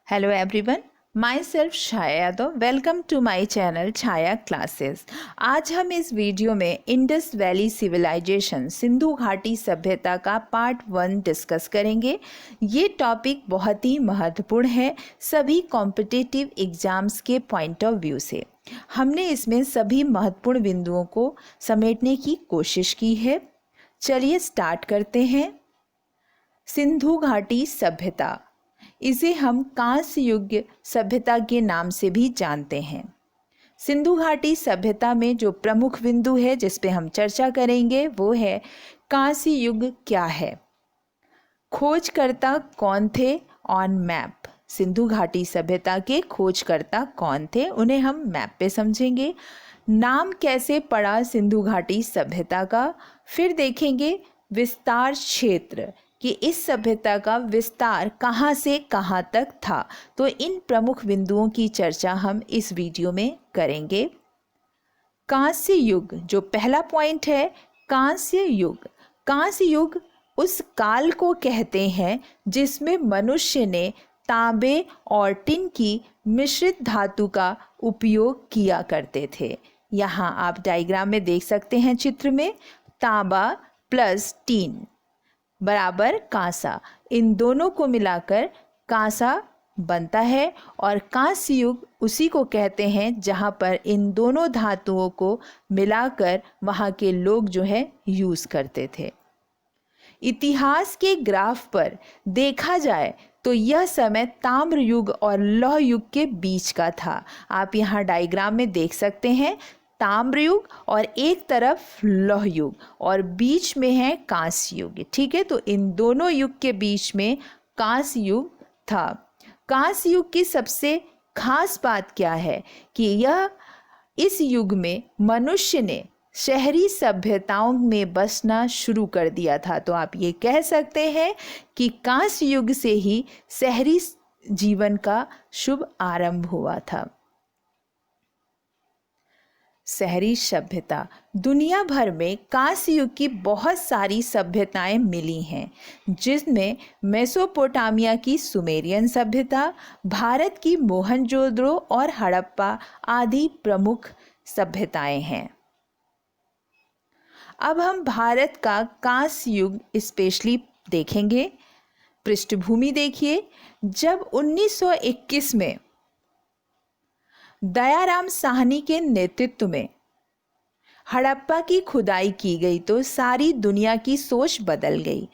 Hello everyone, myself Chhaya Yadav. Welcome to my channel Chhaya classes. आज हम इस वीडियो में इंडस वैली सिविलाइजेशन सिंधु घाटी सभ्यता का पार्ट 1 डिस्कस करेंगे। ये टॉपिक बहुत ही महत्वपूर्ण है सभी कॉम्पिटिटिव एग्जाम्स के पॉइंट ऑफ व्यू से। हमने इसमें सभी महत्वपूर्ण बिंदुओं को समेटने की कोशिश की है। चलिए स्टार्ट करते हैं। सिंधु घाटी सभ्यता, इसे हम कांस्य युग सभ्यता के नाम से भी जानते हैं। सिंधु घाटी सभ्यता में जो प्रमुख बिंदु है जिस पे हम चर्चा करेंगे वो है कांस्य युग क्या है, खोजकर्ता कौन थे ऑन मैप। सिंधु घाटी सभ्यता के खोजकर्ता कौन थे, उन्हें हम मैप पे समझेंगे। नाम कैसे पड़ा सिंधु घाटी सभ्यता का, फिर देखेंगे विस्तार क्षेत्र कि इस सभ्यता का विस्तार कहाँ से कहाँ तक था। तो इन प्रमुख बिंदुओं की चर्चा हम इस वीडियो में करेंगे। कांस्य युग, जो पहला पॉइंट है कांस्य युग। कांस्य युग उस काल को कहते हैं जिसमें मनुष्य ने तांबे और टिन की मिश्रित धातु का उपयोग किया करते थे। यहाँ आप डायग्राम में देख सकते हैं चित्र में, तांबा प्लस टिन बराबर कांसा, इन दोनों को मिलाकर कांसा बनता है। और कांस्य युग उसी को कहते हैं जहाँ पर इन दोनों धातुओं को मिलाकर वहाँ के लोग जो है यूज़ करते थे। इतिहास के ग्राफ पर देखा जाए तो यह समय ताम्र युग और लौह युग के बीच का था। आप यहाँ डायग्राम में देख सकते हैं ताम्र युग और एक तरफ लौह युग और बीच में है कांस्य युग। ठीक है, तो इन दोनों युग के बीच में कांस्य युग था। कांस्य युग की सबसे खास बात क्या है कि इस युग में मनुष्य ने शहरी सभ्यताओं में बसना शुरू कर दिया था। तो आप ये कह सकते हैं कि कांस्य युग से ही शहरी जीवन का शुभ आरंभ हुआ था। शहरी सभ्यता, दुनिया भर में कांस्य युग की बहुत सारी सभ्यताएं मिली हैं, जिसमें मेसोपोटामिया की सुमेरियन सभ्यता, भारत की मोहनजोदड़ो और हड़प्पा आदि प्रमुख सभ्यताएं हैं। अब हम भारत का कांस्य युग स्पेशली देखेंगे। पृष्ठभूमि देखिए, जब 1921 में दयाराम साहनी के नेतृत्व में हड़प्पा की खुदाई की गई तो सारी दुनिया की सोच बदल गई।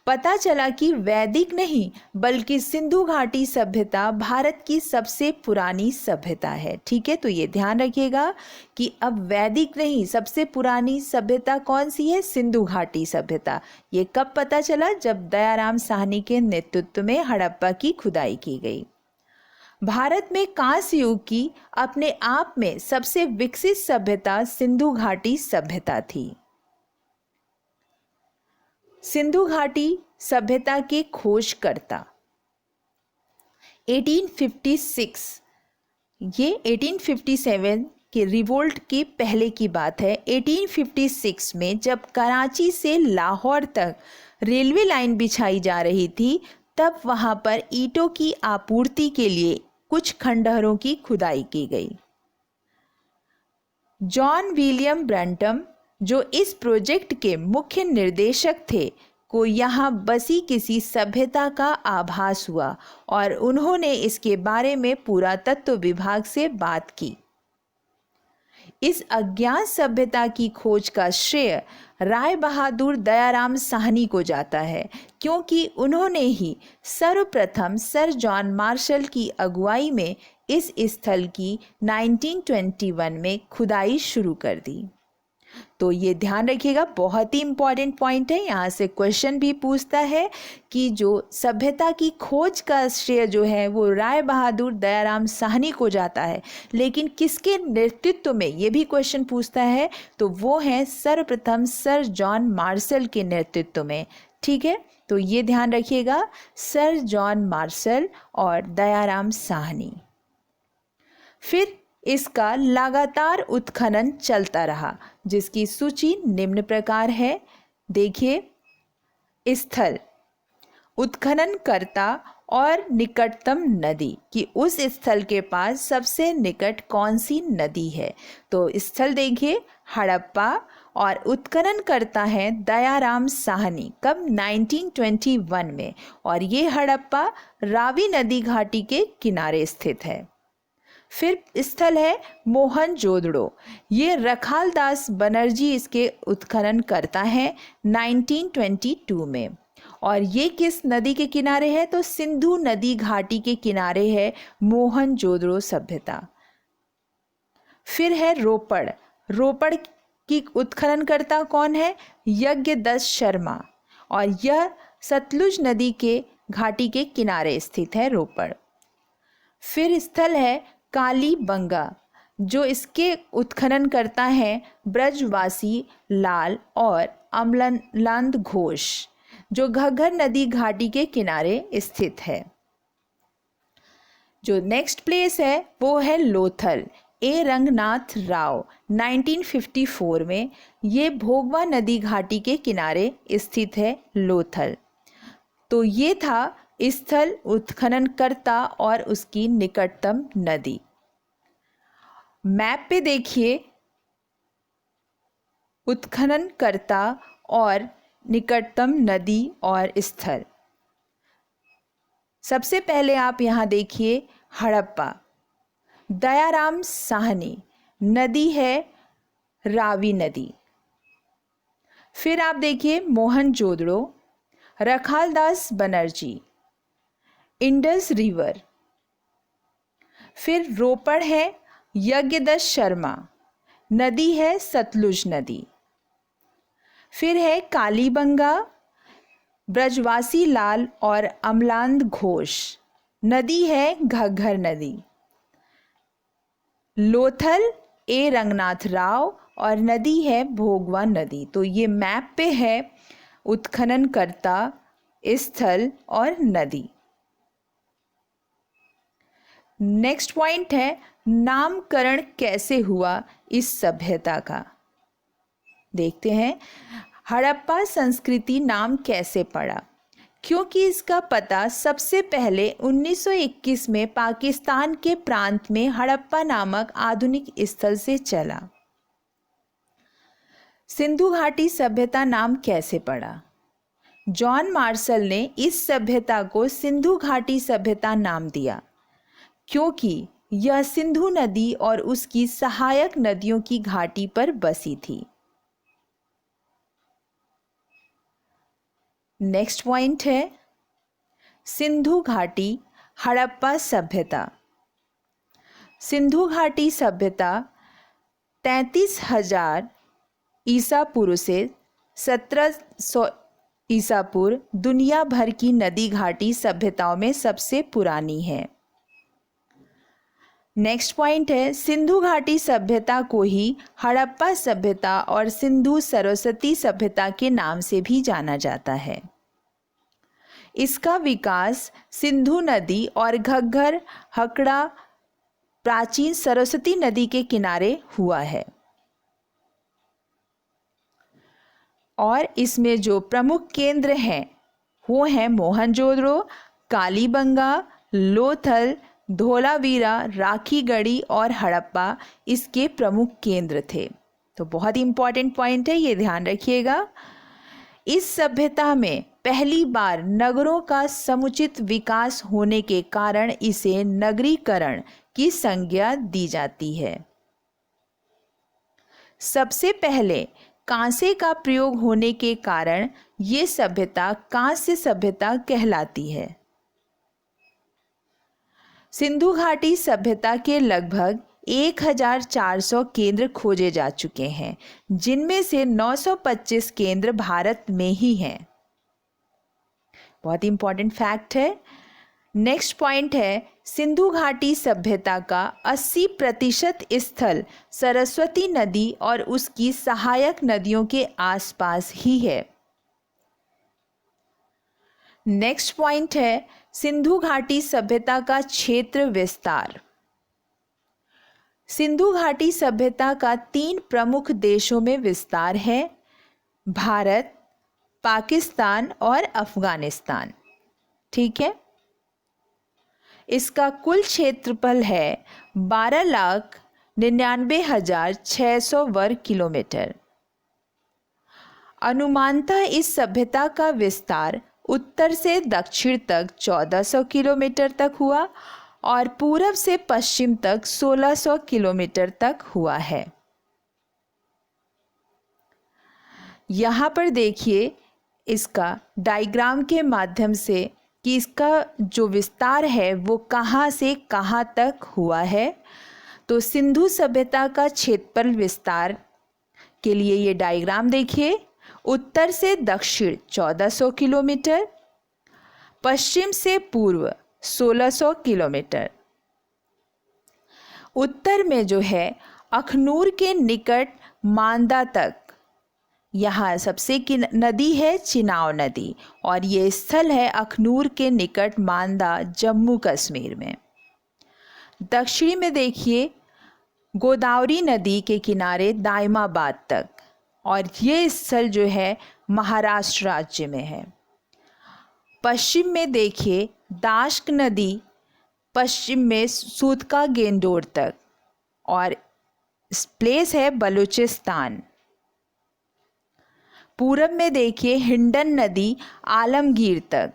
पता चला कि वैदिक नहीं बल्कि सिंधु घाटी सभ्यता भारत की सबसे पुरानी सभ्यता है। ठीक है, तो ये ध्यान रखिएगा कि अब वैदिक नहीं, सबसे पुरानी सभ्यता कौन सी है, सिंधु घाटी सभ्यता। ये कब पता चला, जब दयाराम साहनी के नेतृत्व में हड़प्पा की खुदाई की गई। भारत में कांस्य युग की अपने आप में सबसे विकसित सभ्यता सिंधु घाटी सभ्यता थी। सिंधु घाटी सभ्यता के खोजकर्ता 1856, ये 1857 के रिवोल्ट के पहले की बात है। 1856 में जब कराची से लाहौर तक रेलवे लाइन बिछाई जा रही थी, तब वहां पर ईंटों की आपूर्ति के लिए कुछ खंडहरों की खुदाई की गई। जॉन विलियम ब्रैंटम, जो इस प्रोजेक्ट के मुख्य निर्देशक थे, को यहाँ बसी किसी सभ्यता का आभास हुआ और उन्होंने इसके बारे में पुरातत्व विभाग से बात की। इस अज्ञात सभ्यता की खोज का श्रेय राय बहादुर दयाराम साहनी को जाता है, क्योंकि उन्होंने ही सर्वप्रथम सर जॉन मार्शल की अगुवाई में इस स्थल की 1921 में खुदाई शुरू कर दी। तो ये ध्यान रखिएगा, बहुत ही इंपॉर्टेंट पॉइंट है। यहाँ से क्वेश्चन भी पूछता है कि जो सभ्यता की खोज का श्रेय जो है वो राय बहादुर दयाराम साहनी को जाता है, लेकिन किसके नेतृत्व में, ये भी क्वेश्चन पूछता है। तो वो है सर्वप्रथम सर जॉन मार्शल के नेतृत्व में। ठीक है, तो ये ध्यान रखिएगा, सर जॉन मार्शल और दयाराम साहनी। फिर इसका लगातार उत्खनन चलता रहा, जिसकी सूची निम्न प्रकार है। देखिए, स्थल, उत्खननकर्ता और निकटतम नदी कि उस स्थल के पास सबसे निकट कौन सी नदी है। तो स्थल देखिए हड़प्पा और उत्खनन करता है दयाराम साहनी, कब 1921 में, और ये हड़प्पा रावी नदी घाटी के किनारे स्थित है। फिर स्थल है मोहनजोदड़ो, ये रखालदास बनर्जी इसके उत्खनन करता है 1922 में, और ये किस नदी के किनारे है, तो सिंधु नदी घाटी के किनारे है मोहनजोदड़ो सभ्यता। फिर है रोपड़, रोपड़ की उत्खनन करता कौन है, यज्ञदत्त शर्मा, और यह सतलुज नदी के घाटी के किनारे स्थित है रोपड़। फिर स्थल है कालीबंगा, जो इसके उत्खनन करता है ब्रजवासी लाल और अमलानंद घोष, जो घग्गर नदी घाटी के किनारे स्थित है। जो नेक्स्ट प्लेस है वो है लोथल, ए रंगनाथ राव, 1954 में, ये भोगवा नदी घाटी के किनारे स्थित है लोथल। तो ये था स्थल, उत्खनन करता और उसकी निकटतम नदी। मैप पे देखिए उत्खनन करता और निकटतम नदी और स्थल। सबसे पहले आप यहाँ देखिए हड़प्पा, दयाराम साहनी, नदी है रावी नदी। फिर आप देखिए मोहनजोदड़ो, रखालदास बनर्जी, इंडस रिवर। फिर रोपड़ है यज्ञदत्त शर्मा, नदी है सतलुज नदी। फिर है कालीबंगा, ब्रजवासी लाल और अमलानंद घोष, नदी है घग्गर नदी। लोथल ए रंगनाथ राव, और नदी है भोगवा नदी। तो ये मैप पे है उत्खनन करता, स्थल और नदी। नेक्स्ट पॉइंट है नामकरण कैसे हुआ इस सभ्यता का। देखते हैं हड़प्पा संस्कृति नाम कैसे पड़ा, क्योंकि इसका पता सबसे पहले 1921 में पाकिस्तान के प्रांत में हड़प्पा नामक आधुनिक स्थल से चला। सिंधु घाटी सभ्यता नाम कैसे पड़ा, जॉन मार्शल ने इस सभ्यता को सिंधु घाटी सभ्यता नाम दिया, क्योंकि यह सिंधु नदी और उसकी सहायक नदियों की घाटी पर बसी थी। नेक्स्ट पॉइंट है सिंधु घाटी हड़प्पा सभ्यता। सिंधु घाटी सभ्यता 33,000 ईसा पूर्व से 1700 ईसा पूर्व दुनिया भर की नदी घाटी सभ्यताओं में सबसे पुरानी है। नेक्स्ट पॉइंट है सिंधु घाटी सभ्यता को ही हड़प्पा सभ्यता और सिंधु सरस्वती सभ्यता के नाम से भी जाना जाता है। इसका विकास सिंधु नदी और घग्गर हकड़ा प्राचीन सरस्वती नदी के किनारे हुआ है, और इसमें जो प्रमुख केंद्र हैं वो हैं मोहनजोदड़ो, कालीबंगा, लोथल, धोलावीरा, राखीगढ़ी और हड़प्पा इसके प्रमुख केंद्र थे। तो बहुत ही इंपॉर्टेंट पॉइंट है, ये ध्यान रखिएगा। इस सभ्यता में पहली बार नगरों का समुचित विकास होने के कारण इसे नगरीकरण की संज्ञा दी जाती है। सबसे पहले कांसे का प्रयोग होने के कारण ये सभ्यता कांस्य सभ्यता कहलाती है। सिंधु घाटी सभ्यता के लगभग 1400 केंद्र खोजे जा चुके हैं, जिनमें से 925 केंद्र भारत में ही हैं। बहुत इंपॉर्टेंट फैक्ट है। नेक्स्ट पॉइंट है सिंधु घाटी सभ्यता का 80% स्थल सरस्वती नदी और उसकी सहायक नदियों के आसपास ही है। नेक्स्ट पॉइंट है सिंधु घाटी सभ्यता का क्षेत्र विस्तार। सिंधु घाटी सभ्यता का 3 प्रमुख देशों में विस्तार है, भारत, पाकिस्तान और अफगानिस्तान। ठीक है। इसका कुल क्षेत्रफल है 12,99,600 वर्ग किलोमीटर। अनुमानतः इस सभ्यता का विस्तार उत्तर से दक्षिण तक 1400 किलोमीटर तक हुआ और पूरब से पश्चिम तक 1600 किलोमीटर तक हुआ है। यहाँ पर देखिए इसका डायग्राम के माध्यम से कि इसका जो विस्तार है वो कहाँ से कहाँ तक हुआ है। तो सिंधु सभ्यता का क्षेत्रफल विस्तार के लिए ये डायग्राम देखिए। उत्तर से दक्षिण 1400 किलोमीटर, पश्चिम से पूर्व 1600 किलोमीटर। उत्तर में जो है अखनूर के निकट मांदा तक, यहाँ सबसे नदी है चिनाब नदी और ये स्थल है अखनूर के निकट मांदा, जम्मू कश्मीर में। दक्षिणी में देखिए गोदावरी नदी के किनारे दायमाबाद तक और ये स्थल जो है महाराष्ट्र राज्य में है। पश्चिम में देखिए दाश्क नदी पश्चिम में सूतका गेंदोर तक और प्लेस है बलूचिस्तान। पूरब में देखिए हिंडन नदी आलमगीर तक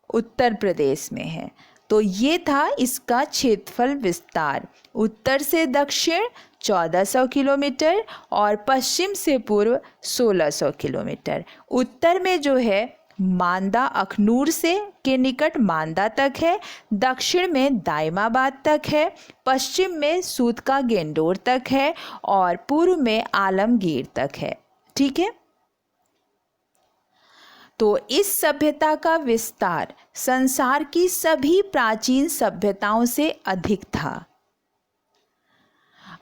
उत्तर प्रदेश में है। तो ये था इसका क्षेत्रफल विस्तार। उत्तर से दक्षिण 1400 किलोमीटर और पश्चिम से पूर्व 1600 किलोमीटर। उत्तर में जो है मांदा अखनूर से के निकट मांदा तक है, दक्षिण में दायमाबाद तक है, पश्चिम में सूतका गेंदोर तक है और पूर्व में आलमगीर तक है। ठीक है। तो इस सभ्यता का विस्तार संसार की सभी प्राचीन सभ्यताओं से अधिक था।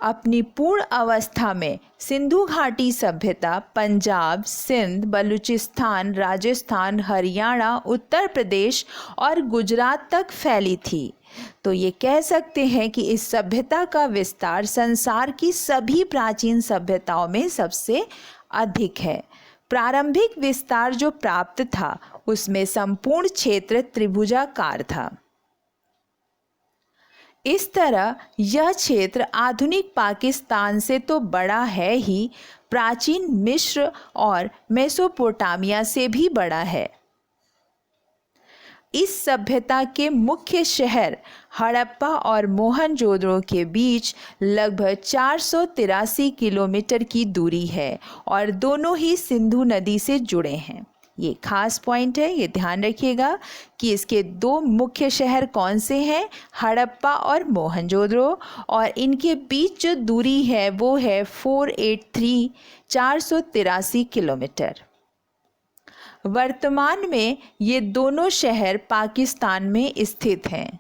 अपनी पूर्ण अवस्था में सिंधु घाटी सभ्यता पंजाब, सिंध, बलूचिस्तान, राजस्थान, हरियाणा, उत्तर प्रदेश और गुजरात तक फैली थी। तो ये कह सकते हैं कि इस सभ्यता का विस्तार संसार की सभी प्राचीन सभ्यताओं में सबसे अधिक है। प्रारंभिक विस्तार जो प्राप्त था उसमें संपूर्ण क्षेत्र त्रिभुजाकार था। इस तरह यह क्षेत्र आधुनिक पाकिस्तान से तो बड़ा है ही, प्राचीन मिस्र और मेसोपोटामिया से भी बड़ा है। इस सभ्यता के मुख्य शहर हड़प्पा और मोहनजोदड़ो के बीच लगभग 483 किलोमीटर की दूरी है और दोनों ही सिंधु नदी से जुड़े हैं। ये खास पॉइंट है, ये ध्यान रखिएगा कि इसके दो मुख्य शहर कौन से हैं, हड़प्पा और मोहनजोदड़ो, और इनके बीच जो दूरी है वो है 483 किलोमीटर। वर्तमान में ये दोनों शहर पाकिस्तान में स्थित हैं।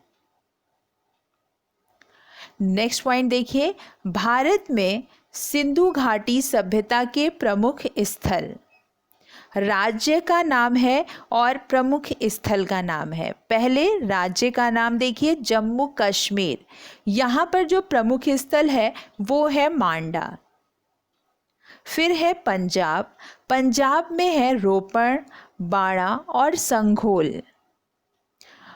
नेक्स्ट पॉइंट देखिए, भारत में सिंधु घाटी सभ्यता के प्रमुख स्थल। राज्य का नाम है और प्रमुख स्थल का नाम है। पहले राज्य का नाम देखिए जम्मू कश्मीर। यहाँ पर जो प्रमुख स्थल है वो है मांडा। फिर है पंजाब। पंजाब में है रोपड़, बाड़ा और संघोल।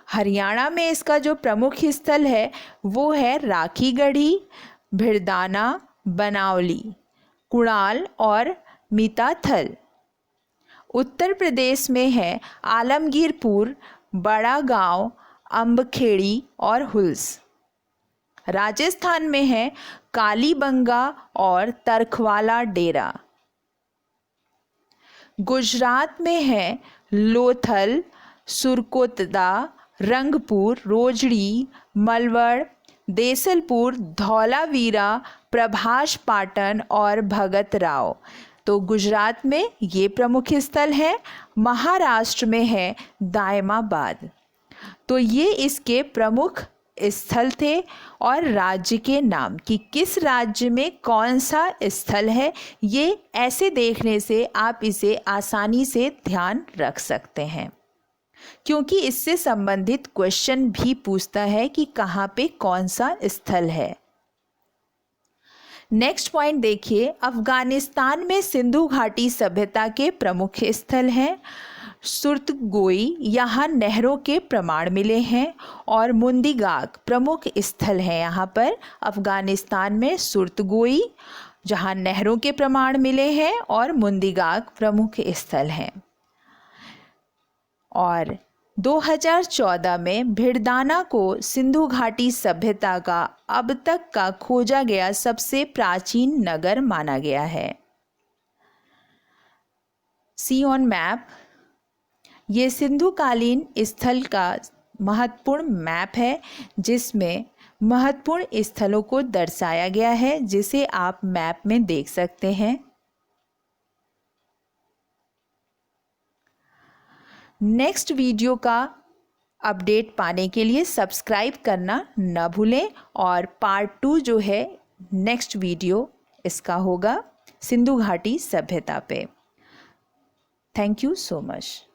हरियाणा में इसका जो प्रमुख स्थल है वो है राखीगढ़ी, भिड़दाना, बनावली, कुणाल और मीताथल। उत्तर प्रदेश में है आलमगीरपुर, बड़ा गांव, अम्बखेड़ी और हुल्स। राजस्थान में है कालीबंगा और तरखवाला डेरा। गुजरात में है लोथल, सुरकोतदा, रंगपुर, रोजड़ी, मलवड़, देसलपुर, धौलावीरा, प्रभास पाटन और भगत राव। तो गुजरात में ये प्रमुख स्थल है। महाराष्ट्र में है दायमाबाद। तो ये इसके प्रमुख स्थल थे और राज्य के नाम कि किस राज्य में कौन सा स्थल है, ये ऐसे देखने से आप इसे आसानी से ध्यान रख सकते हैं, क्योंकि इससे संबंधित क्वेश्चन भी पूछता है कि कहाँ पे कौन सा स्थल है। नेक्स्ट पॉइंट देखिए, अफगानिस्तान में सिंधु घाटी सभ्यता के प्रमुख स्थल हैं सुरतगोई यहाँ नहरों के प्रमाण मिले हैं और मुंदीगाग प्रमुख स्थल है। यहाँ पर अफ़गानिस्तान में सुरतगोई जहाँ नहरों के प्रमाण मिले हैं और मुंदीगाग प्रमुख स्थल हैं। और 2014 में भिड़दाना को सिंधु घाटी सभ्यता का अब तक का खोजा गया सबसे प्राचीन नगर माना गया है। सी ऑन मैप, ये सिंधुकालीन स्थल का महत्वपूर्ण मैप है जिसमें महत्वपूर्ण स्थलों को दर्शाया गया है, जिसे आप मैप में देख सकते हैं। नेक्स्ट वीडियो का अपडेट पाने के लिए सब्सक्राइब करना न भूलें और पार्ट 2 जो है नेक्स्ट वीडियो इसका होगा सिंधु घाटी सभ्यता पे। Thank you so much.